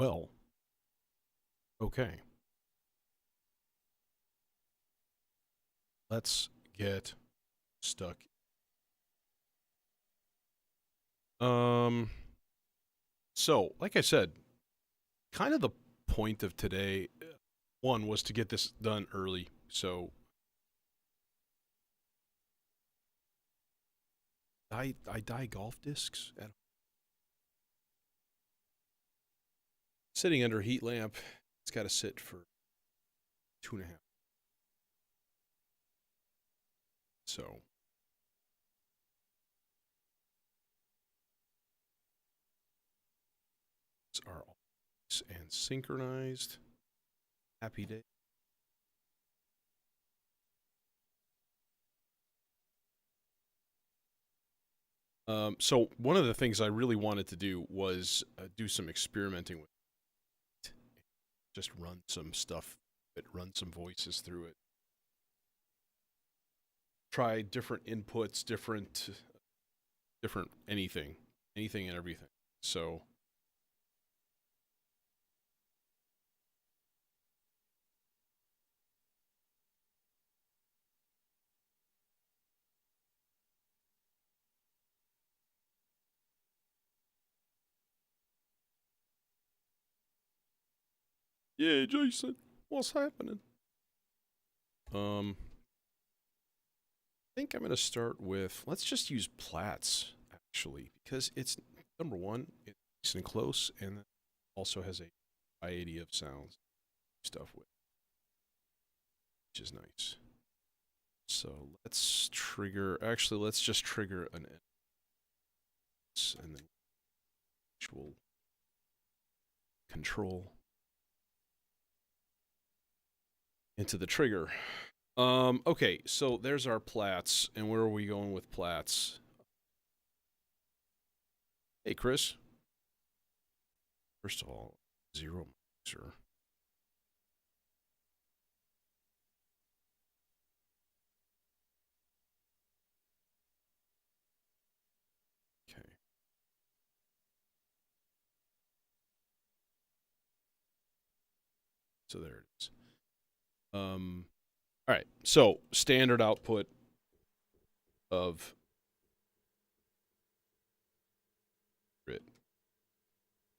Well, okay. Let's get stuck. So, like I said, kind of the point of today, one was to get this done early. So, I dye golf discs at sitting under a heat lamp. It's got to sit for 2.5. So, are all and synchronized. Happy day. So one of the things I really wanted to do was do some experimenting with it. Just run some stuff, run some voices through it. Try different inputs, different anything and everything. So yeah, Jason, what's happening? I think I'm going to start with, let's just use Platts, actually, because it's, number one, it's nice and close, and also has a variety of sounds stuff with, which is nice. So let's trigger, actually, let's just trigger an and then actual control into the trigger. Okay, so there's our Platts, and where are we going with Platts? Hey, Chris. First of all, 0 mixer. Okay. So there it is. All right, so standard output of grid.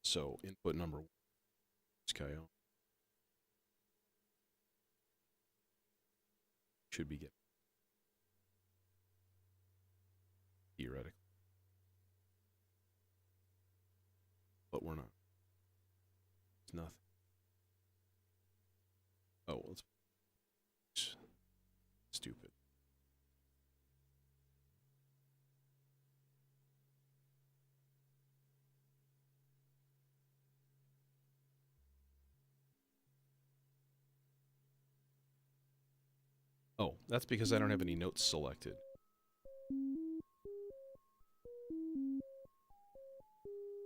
So input number 1 is Coyote. Should be getting theoretically, but we're not. It's nothing. Oh, let's stupid. Oh, that's because I don't have any notes selected.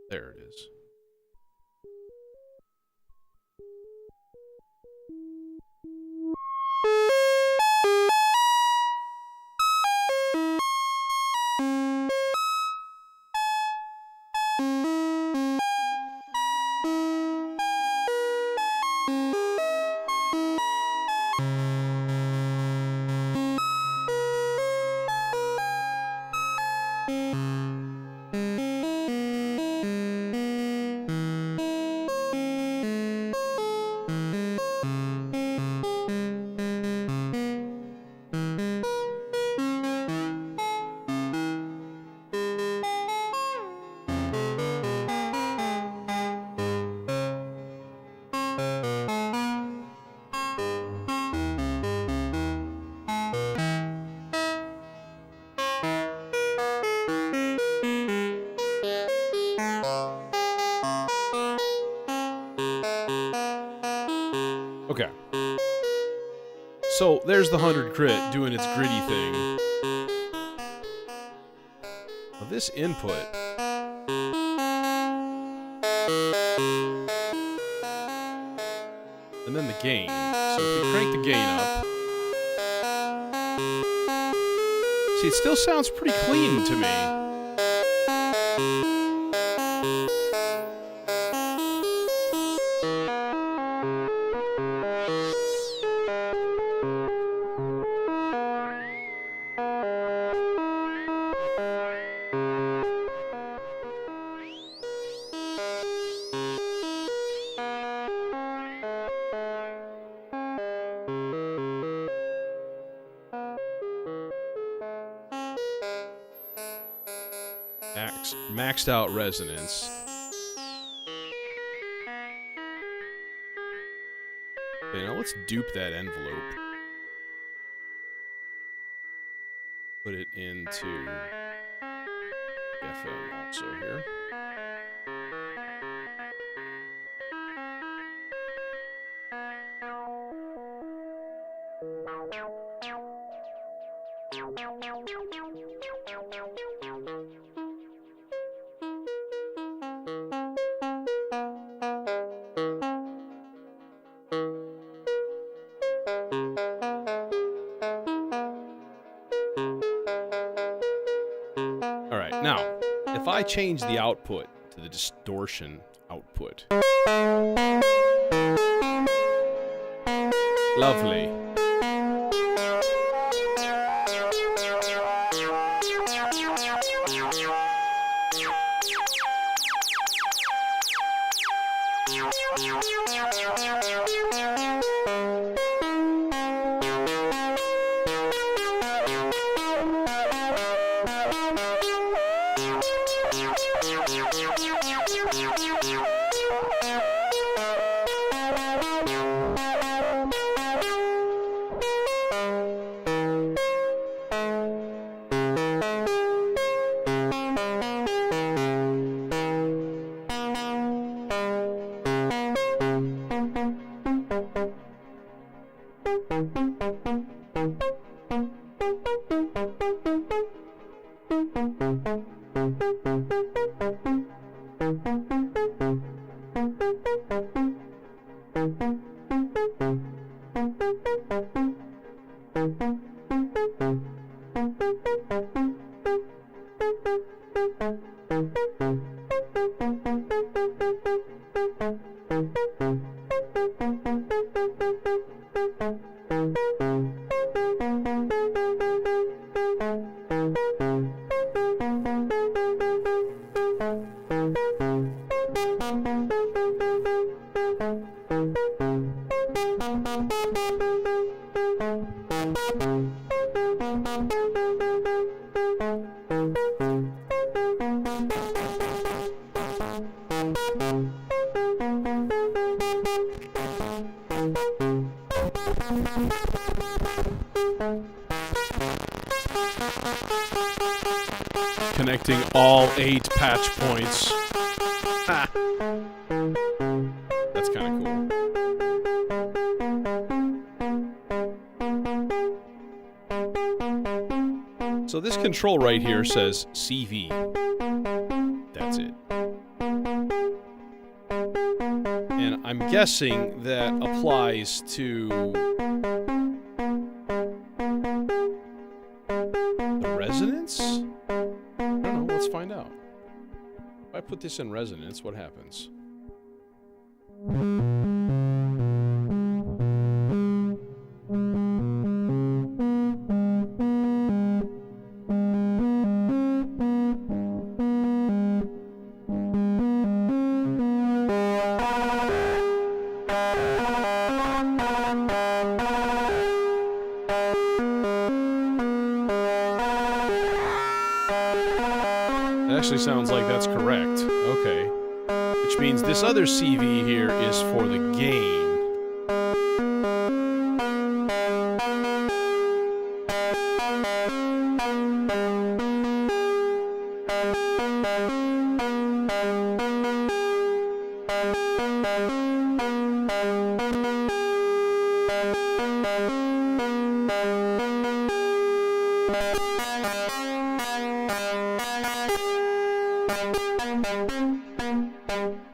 There it is. Okay. So there's the 100 crit doing its gritty thing. Now this input and then the gain. So if we crank the gain up, see, it still sounds pretty clean to me. maxed out resonance. Okay, now let's dupe that envelope. Put it into FM also here. Alright, now, if I change the output to the distortion output. Lovely. Connecting all 8 patch points. Ha. That's kind of cool. So this control right here says CV. That's it. And I'm guessing that applies to the resonance? I don't know, let's find out. If I put this in resonance, what happens? Actually sounds like that's correct. Okay. Which means this other CV here is for the gain.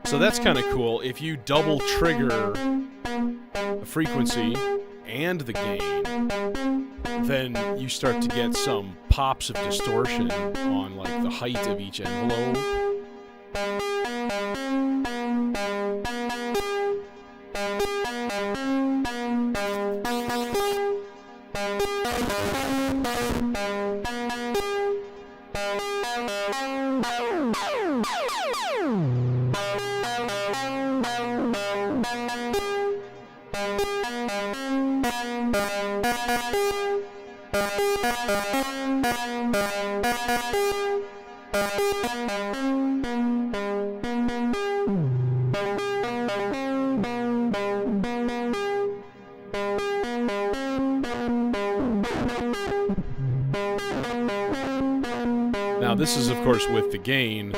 So that's kind of cool. If you double trigger the frequency and the gain, then you start to get some pops of distortion on like the height of each envelope. Now this is, of course, with the gain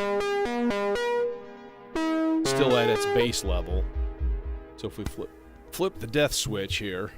still at its base level. So if we flip the death switch here.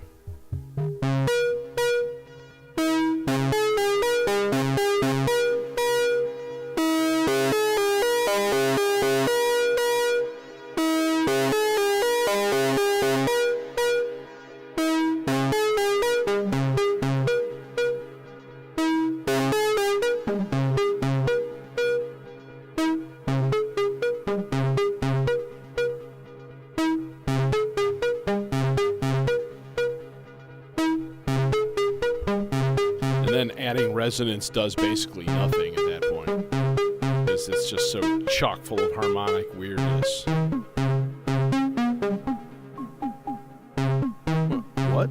Adding resonance does basically nothing at that point, because it's just so chock full of harmonic weirdness. What?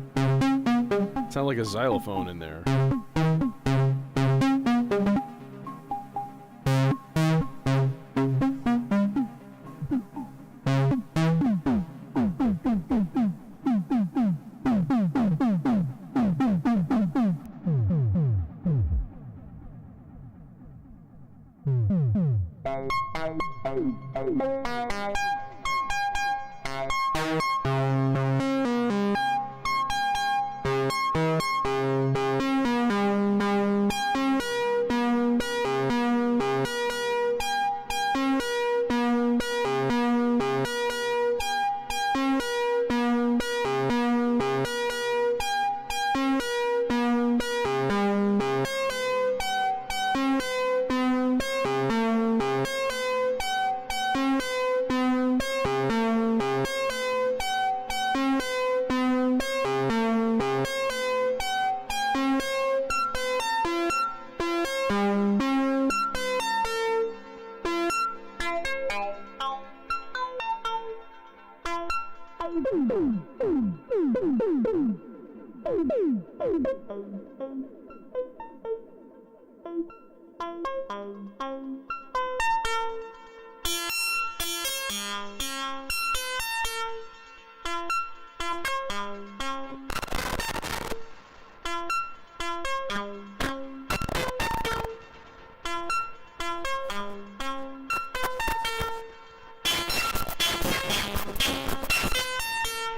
Sound like a xylophone in there.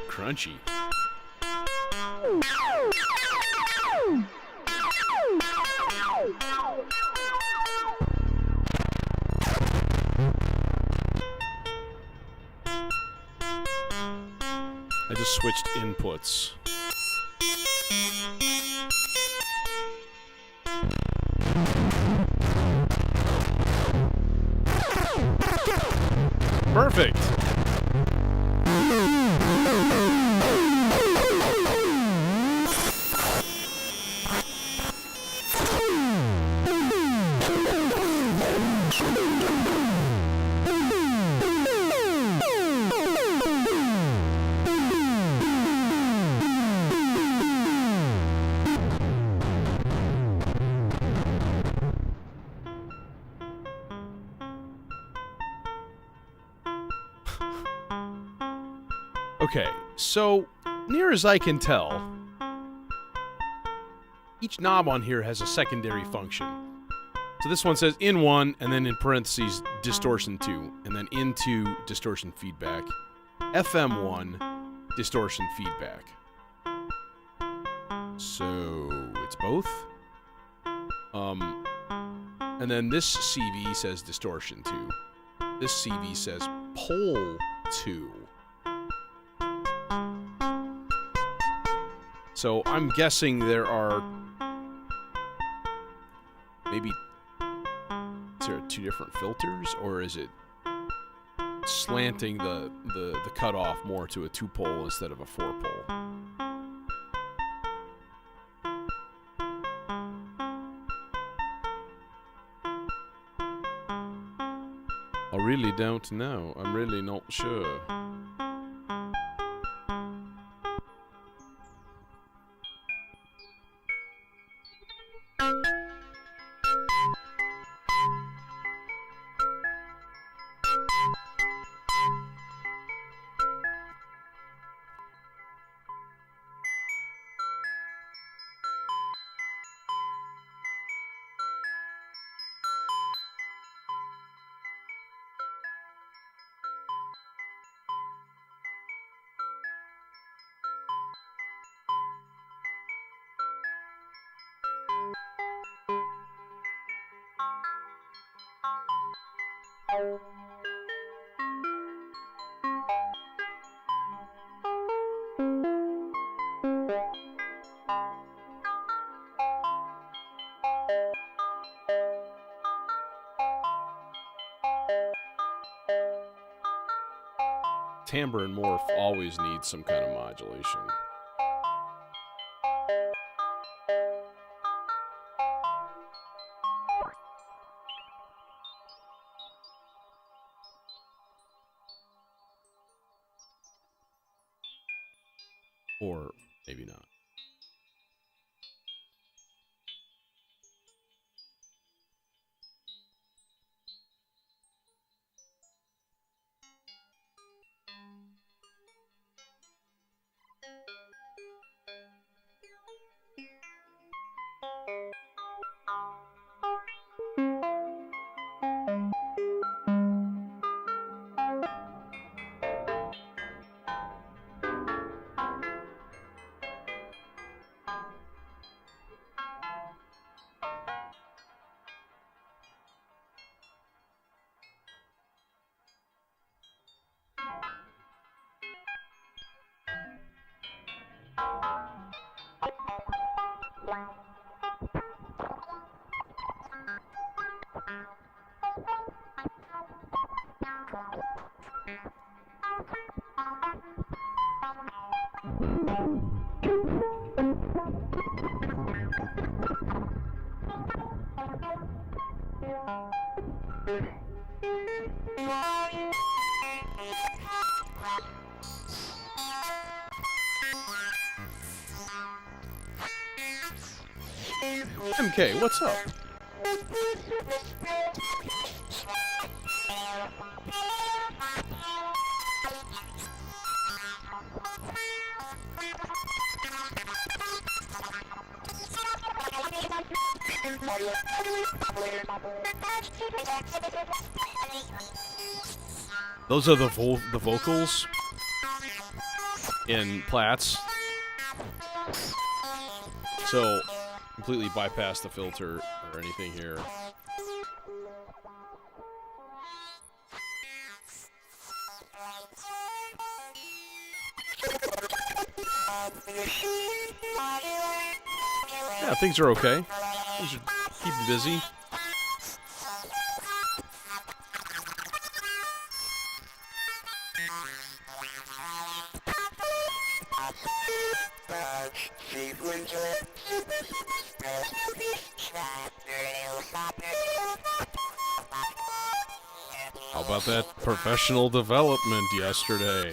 Crunchy. I just switched inputs. Perfect. Okay, so near as I can tell, each knob on here has a secondary function. So this one says in 1, and then in parentheses, distortion 2, and then into distortion feedback, FM 1, distortion feedback. So it's both. And then this CV says distortion 2. This CV says pole 2. So I'm guessing there are maybe, is there 2 different filters, or is it slanting the cutoff more to a 2-pole instead of a 4-pole? I really don't know. I'm really not sure. Timbre and morph always need some kind of modulation. Or maybe not. MK, what's up? Those are the vocals in Platts. So completely bypass the filter or anything here. Yeah, things are okay. Things are keeping busy. How about that professional development yesterday?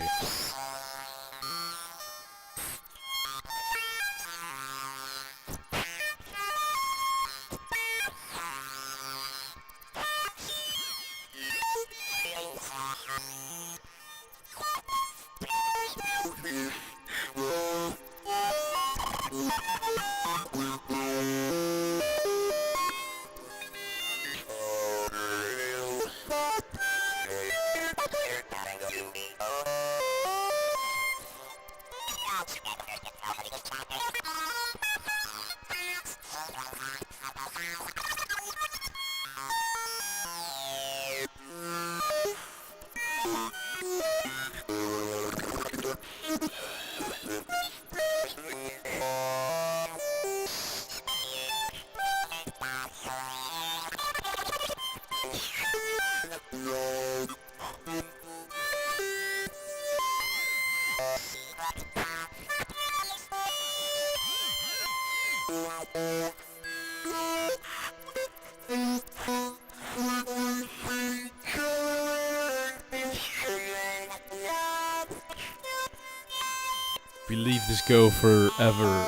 If we leave this go forever,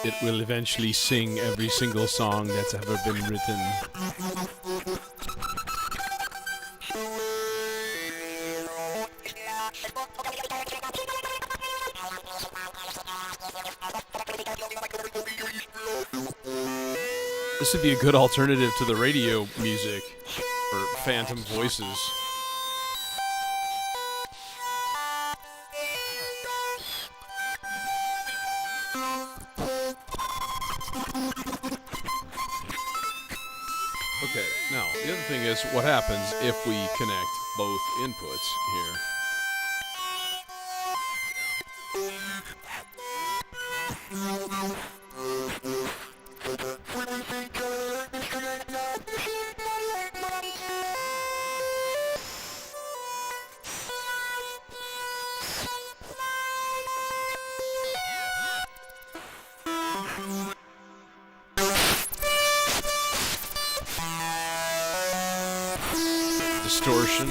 it will eventually sing every single song that's ever been written. This would be a good alternative to the radio music for phantom voices. Okay, Now, the other thing is what happens if we connect both inputs here. Distortion.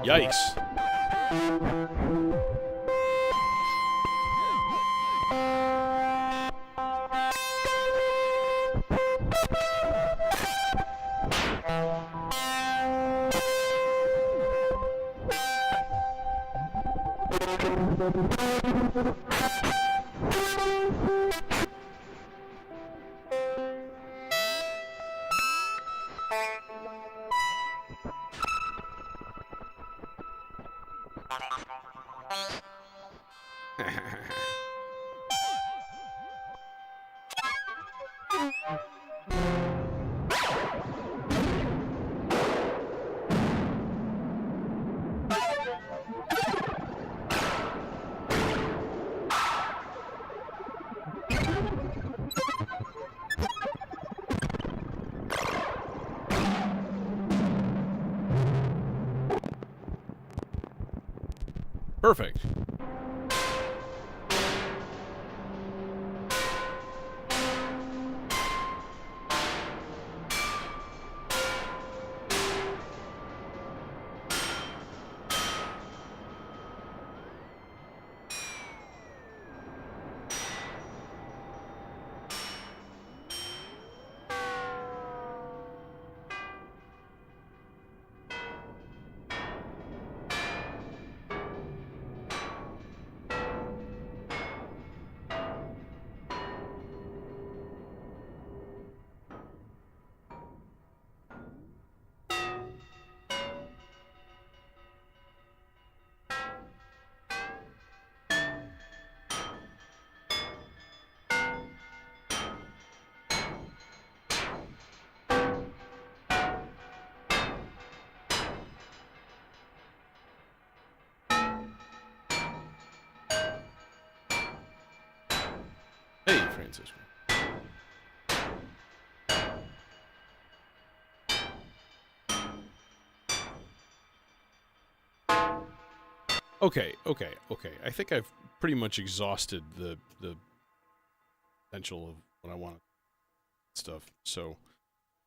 Yikes. Perfect. Hey, Francisco. Okay. I think I've pretty much exhausted the potential of what I want stuff. So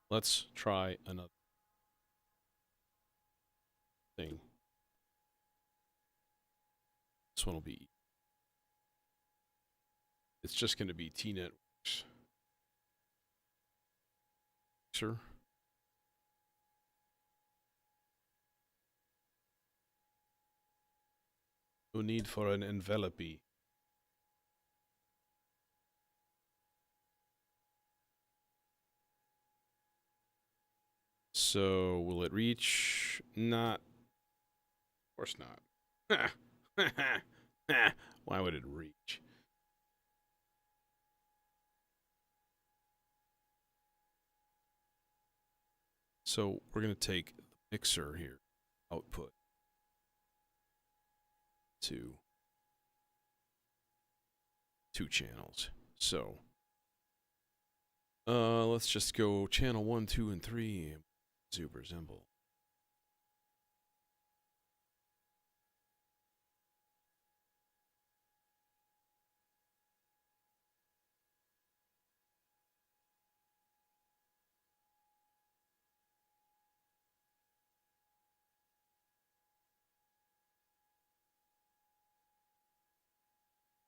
let's try another thing. This one will be. It's just going to be T-Networks. Sir. No need for an envelope. So will it reach? Not. Of course not. Why would it reach? So we're going to take the mixer here, output, to 2 channels. So Let's just go channel 1, 2, and 3. Super simple.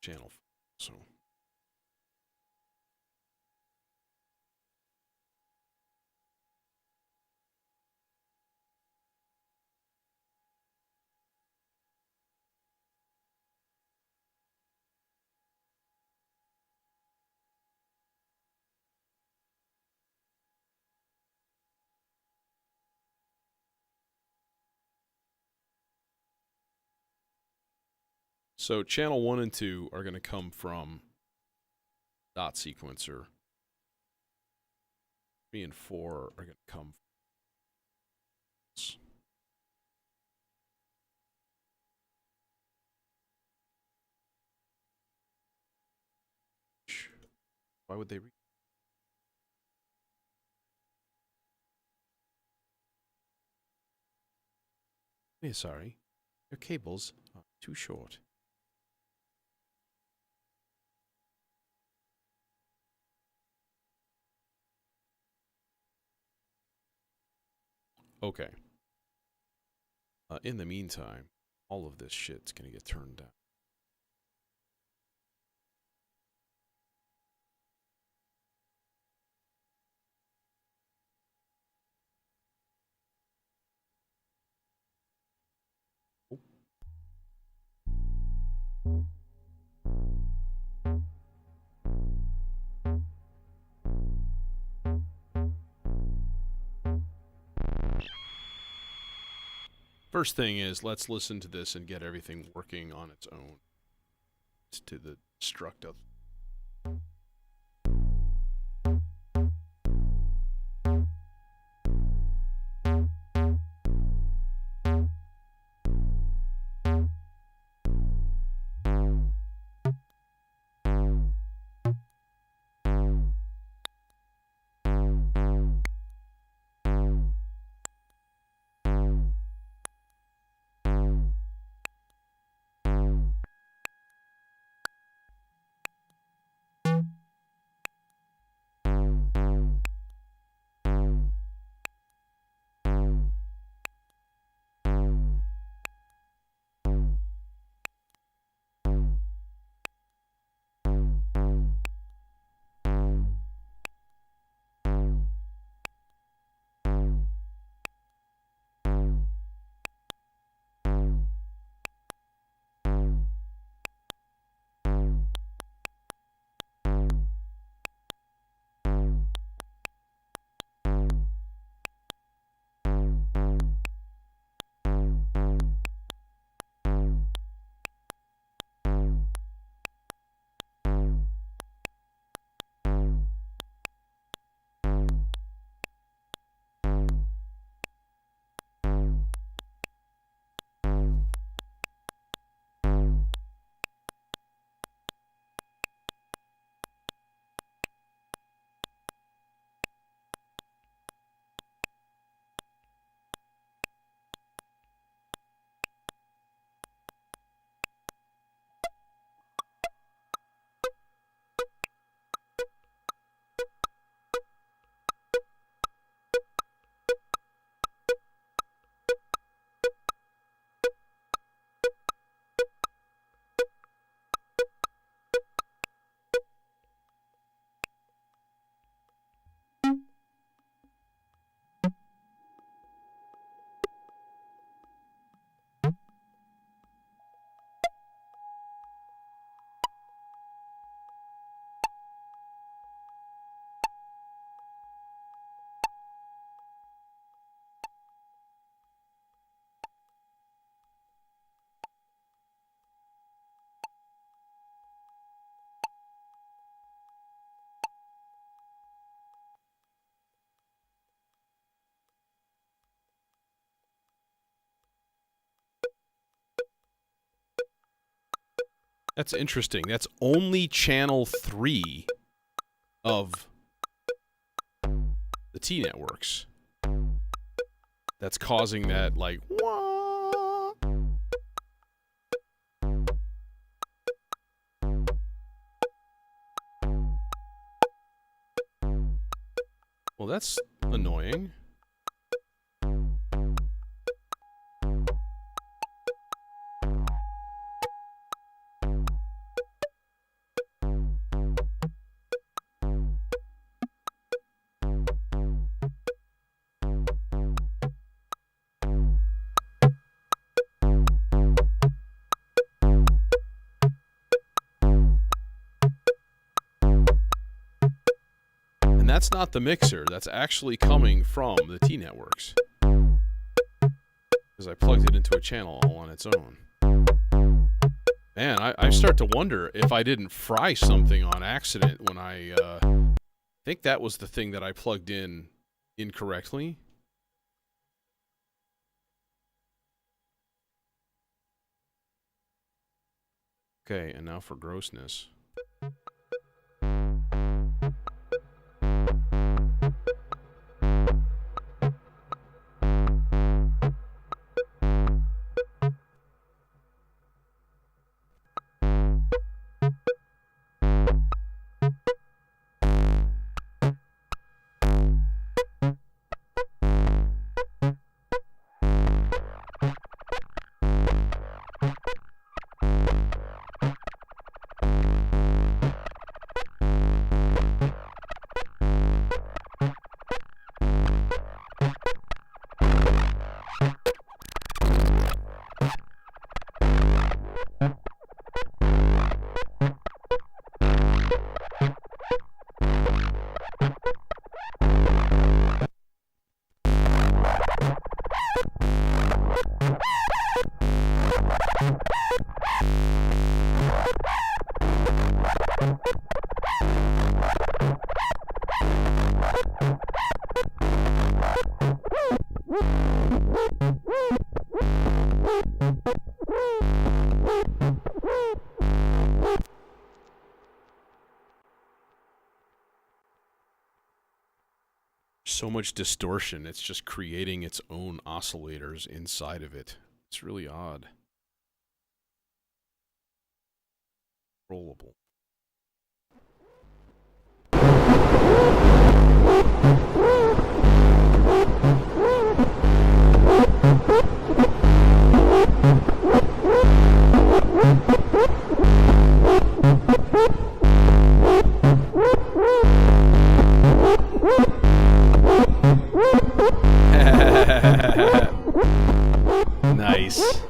Channel 4. So. So channel 1 and 2 are going to come from dot sequencer. 3 and 4 are going to come from this. Why would they read? Sorry, your cables are too short. Okay. In the meantime, all of this shit's gonna get turned down. Oh. First thing is, let's listen to this and get everything working on its own. To the struct of. That's interesting. That's only channel 3 of the T networks that's causing that, like, wah. Well, that's annoying. And that's not the mixer. That's actually coming from the T networks. Because I plugged it into a channel all on its own. Man, I start to wonder if I didn't fry something on accident when I think that was the thing that I plugged in incorrectly. Okay, and now for grossness. So much distortion, it's just creating its own oscillators inside of it. It's really odd. Rollable. Nice.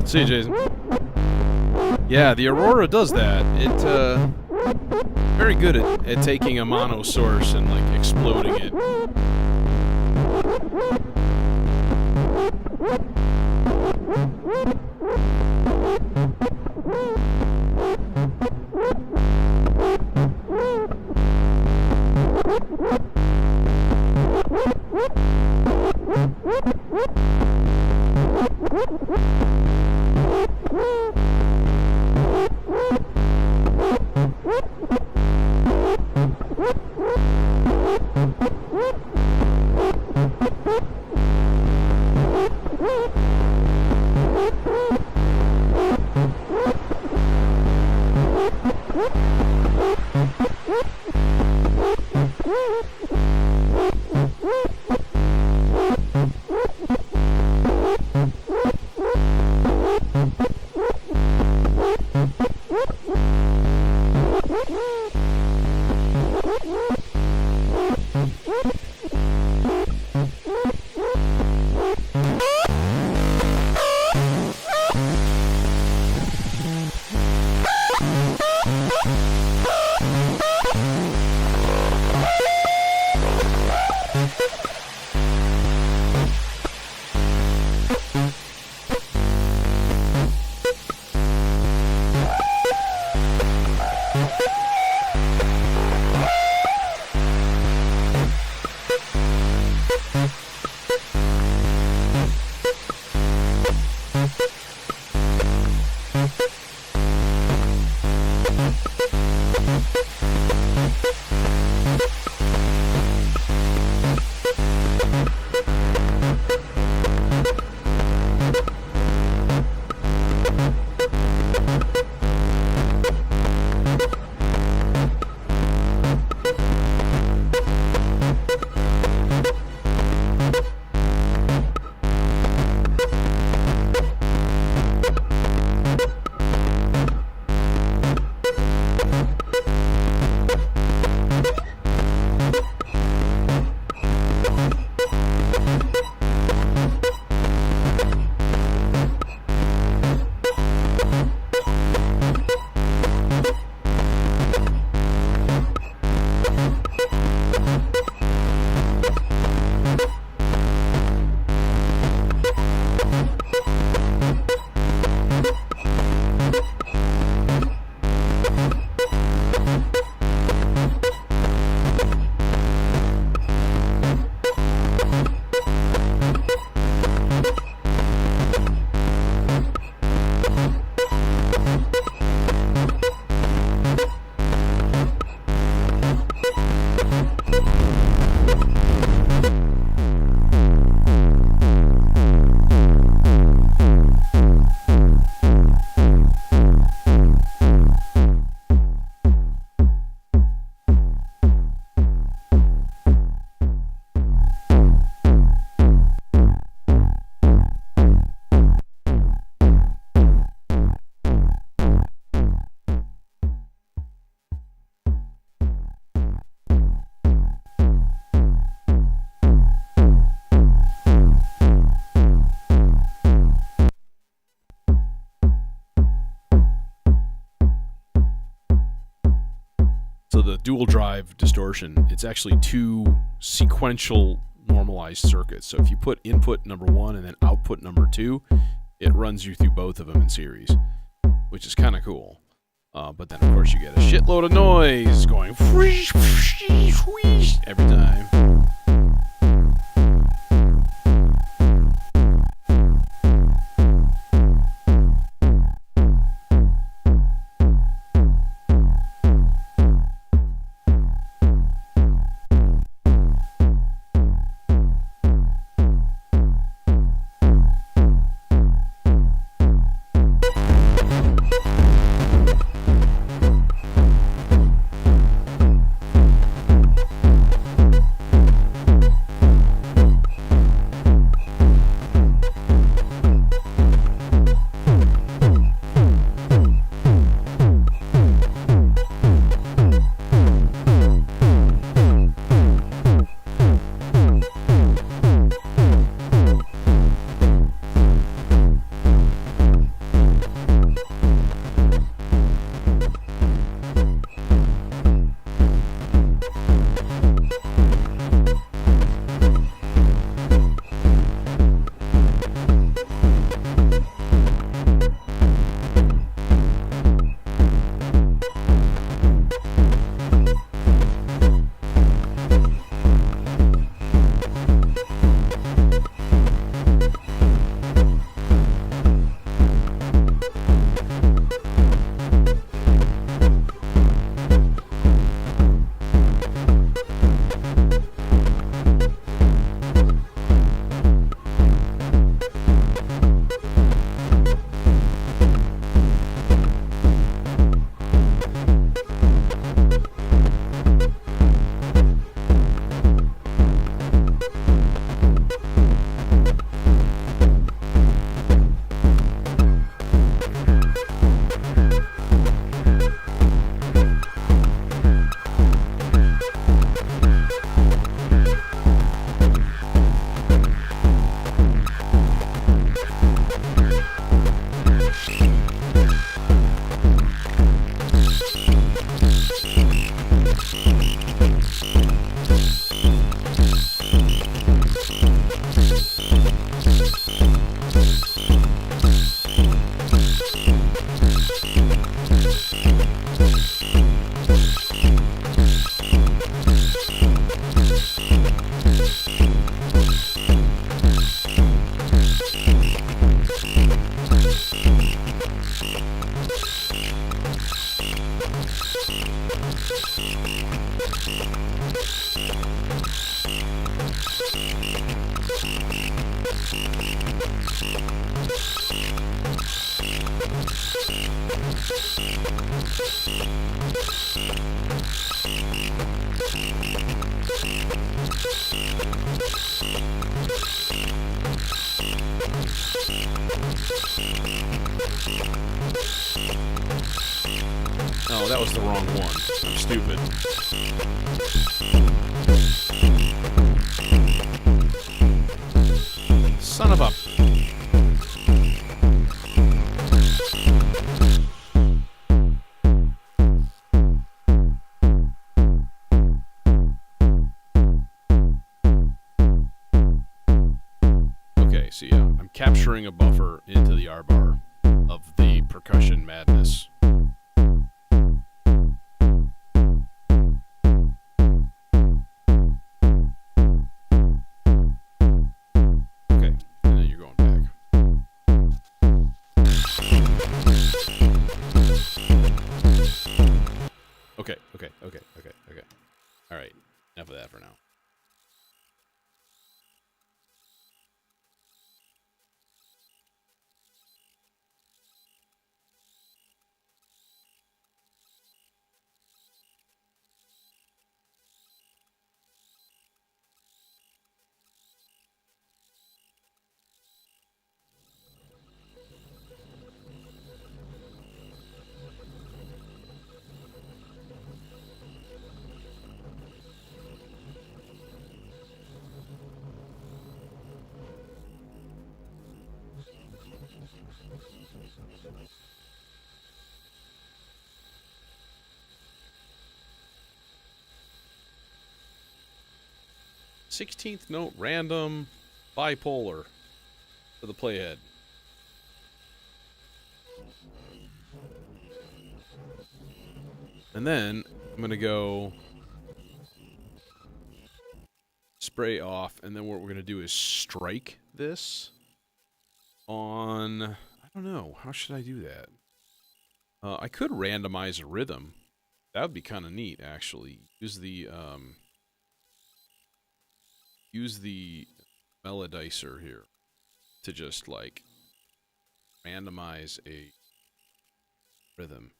See you, Jason. Yeah, the Aurora does that. It, very good at taking a mono source and, like, exploding it. the dual drive distortion, it's actually two sequential normalized circuits. So if you put input number 1 and then output number 2, it runs you through both of them in series, which is kind of cool. But then, of course, you get a shitload of noise going every time. Oh, that was the wrong one. I'm stupid. Son of a... Okay, so yeah, I'm capturing a buffer into the R-bar of the percussion madness. Okay, and then you're going back. Okay. Alright, enough of that for now. 16th note, random, bipolar for the playhead. And then I'm going to go spray off, and then what we're going to do is strike this on, I don't know, how should I do that? I could randomize a rhythm. That would be kind of neat, actually. Use the melodizer here to just, like, randomize a rhythm.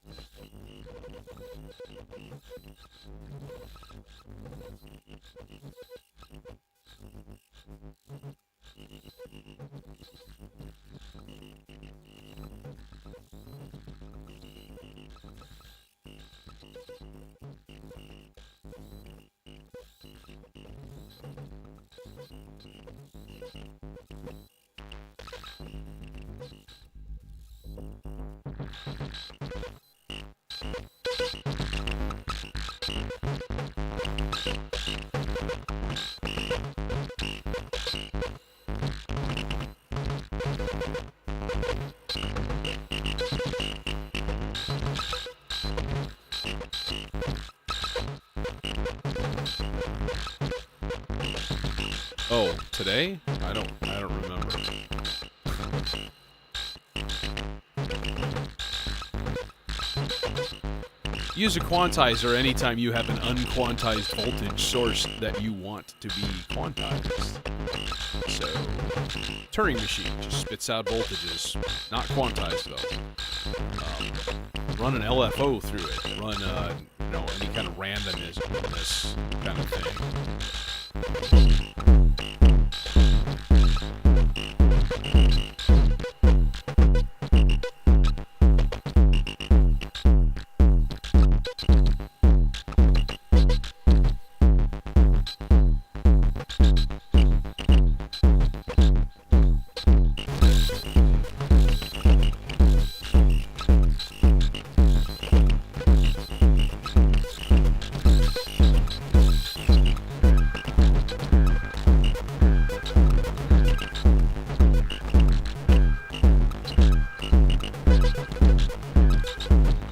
Oh, today? I don't remember. Use a quantizer anytime you have an unquantized voltage source that you want to be quantized. So, Turing machine just spits out voltages, not quantized though. Run an LFO through it. Run, any kind of randomness kind of thing.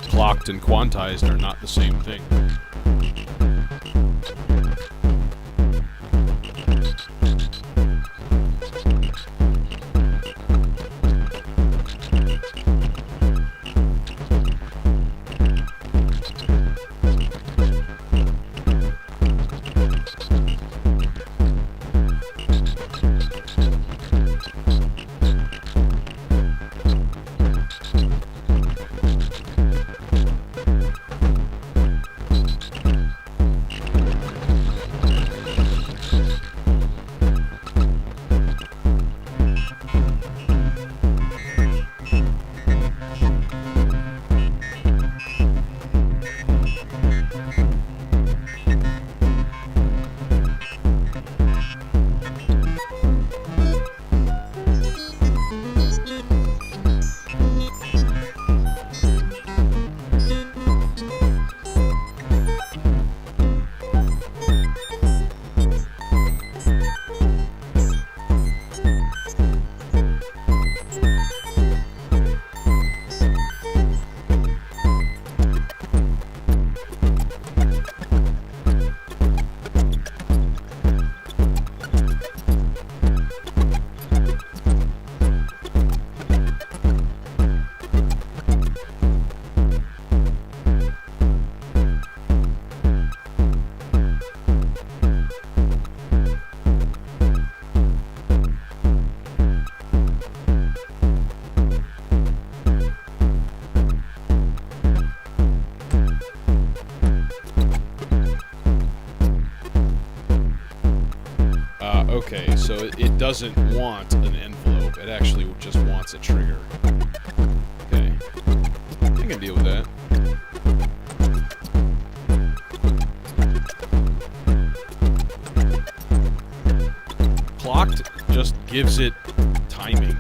Clocked and quantized are not the same thing. Okay, so it doesn't want an envelope. It actually just wants a trigger. Okay. I can deal with that. Clocked just gives it timing.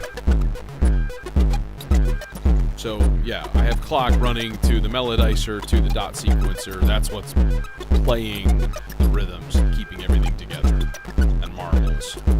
So, yeah, I have clock running to the melodizer, to the dot sequencer. That's what's playing the rhythms and keeping everything together. And sounds.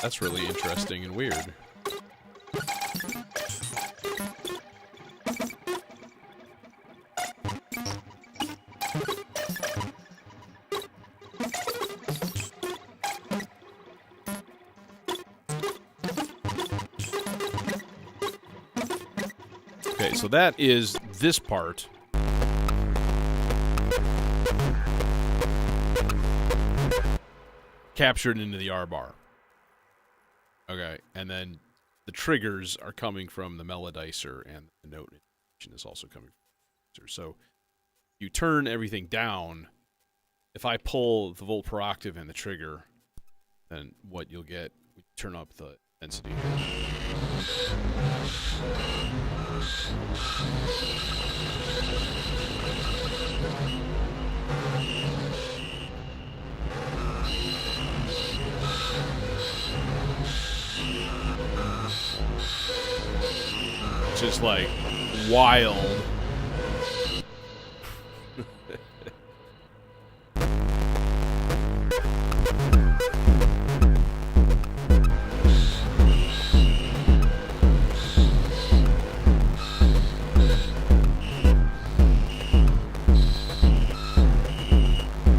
That's really interesting and weird. Okay, so that is this part. Captured into the R-bar. Okay, and then the triggers are coming from the melodizer, and the note information is also coming from the melodizer. So you turn everything down. If I pull the volt per octave and the trigger, then what you'll get, we turn up the intensity. Just like wild.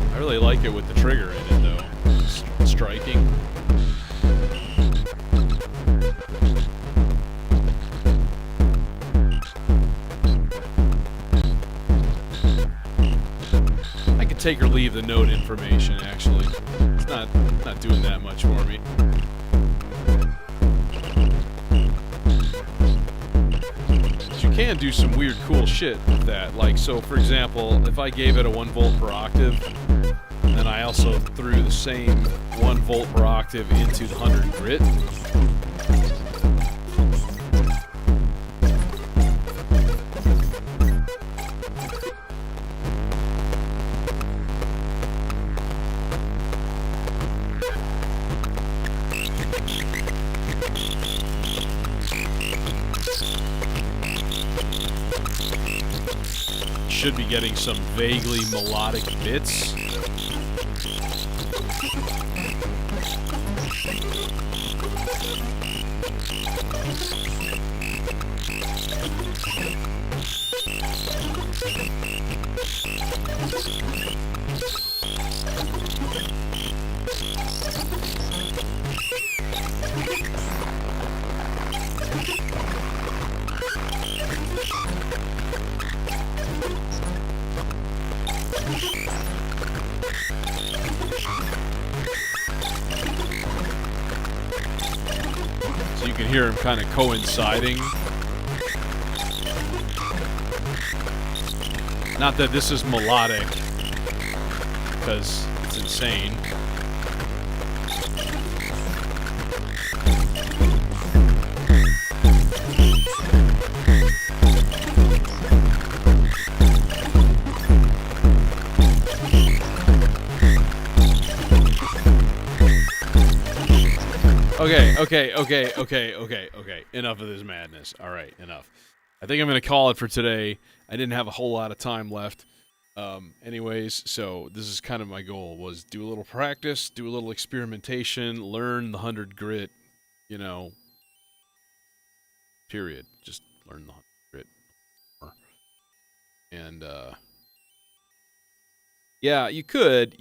I really like it with the trigger in it, though. It's striking. Take or leave the note information, actually. It's not doing that much for me. But you can do some weird cool shit with that. Like, so for example, if I gave it a 1 volt per octave, then I also threw the same 1 volt per octave into the 100 grit. Should be getting some vaguely melodic bits. So you can hear them kind of coinciding. Not that this is melodic, because it's insane. Okay. Enough of this madness. All right, enough. I think I'm going to call it for today. I didn't have a whole lot of time left. Anyways, so this is kind of my goal, was do a little practice, do a little experimentation, learn the 100 grit, you know, period. Just learn the 100 grit more. And, yeah, you could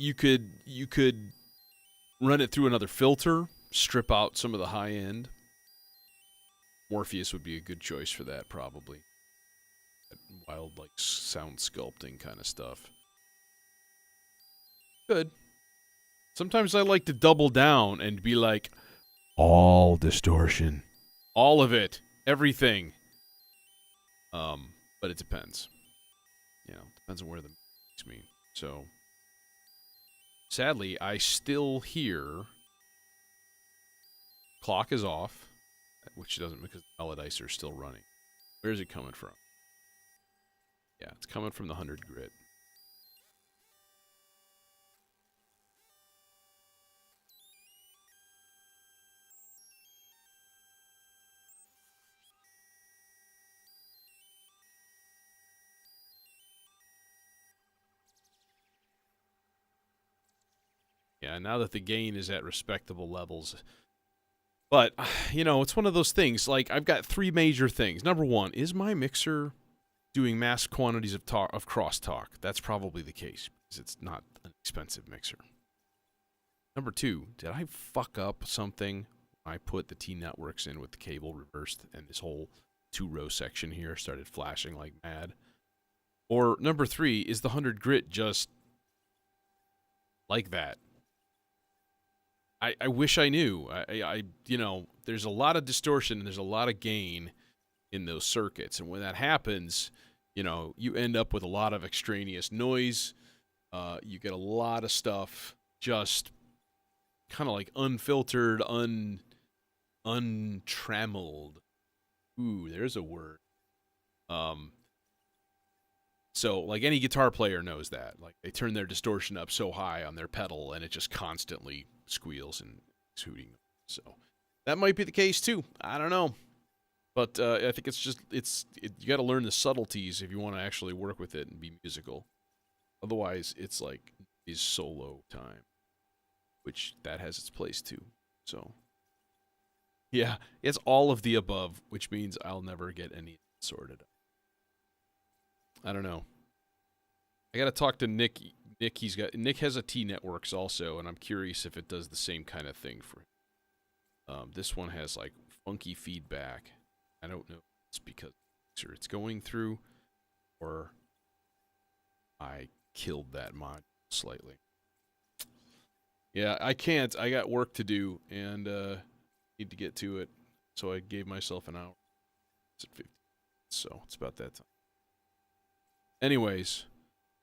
run it through another filter, strip out some of the high end. Morpheus would be a good choice for that, probably. That wild, like, sound sculpting kind of stuff. Good. Sometimes I like to double down and be like, all distortion. All of it. Everything. But it depends. You know, depends on where the makes me. So, sadly, I still hear clock is off, which doesn't because the melodice are still running. Where's it coming from? Yeah, it's coming from the 100 grit. Yeah, now that the gain is at respectable levels. But, you know, it's one of those things. Like, I've got three major things. Number one, is my mixer doing mass quantities of crosstalk? That's probably the case, because it's not an expensive mixer. Number two, did I fuck up something when I put the T-networks in with the cable reversed and this whole two-row section here started flashing like mad? Or number three, is the 100 grit just like that? I wish I knew. You know, there's a lot of distortion and there's a lot of gain in those circuits. And when that happens, you know, you end up with a lot of extraneous noise. You get a lot of stuff just kind of like unfiltered, untrammeled. Ooh, there's a word. So, like, any guitar player knows that. Like, they turn their distortion up so high on their pedal, and it just constantly squeals and is hooting. So, that might be the case, too. I don't know. But I think it's just, you got to learn the subtleties if you want to actually work with it and be musical. Otherwise, it's like is solo time, which that has its place, too. So, yeah, it's all of the above, which means I'll never get any sorted out. I don't know. I gotta talk to Nick. Nick has a T Networks also, and I'm curious if it does the same kind of thing for him. This one has like funky feedback. I don't know if it's because it's going through, or I killed that mod slightly. Yeah, I can't. I got work to do and need to get to it. So I gave myself an hour. It's at 50. So it's about that time. Anyways,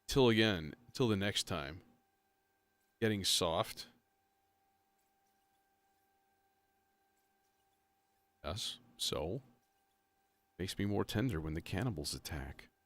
till the next time. Getting soft. Yes, so makes me more tender when the cannibals attack.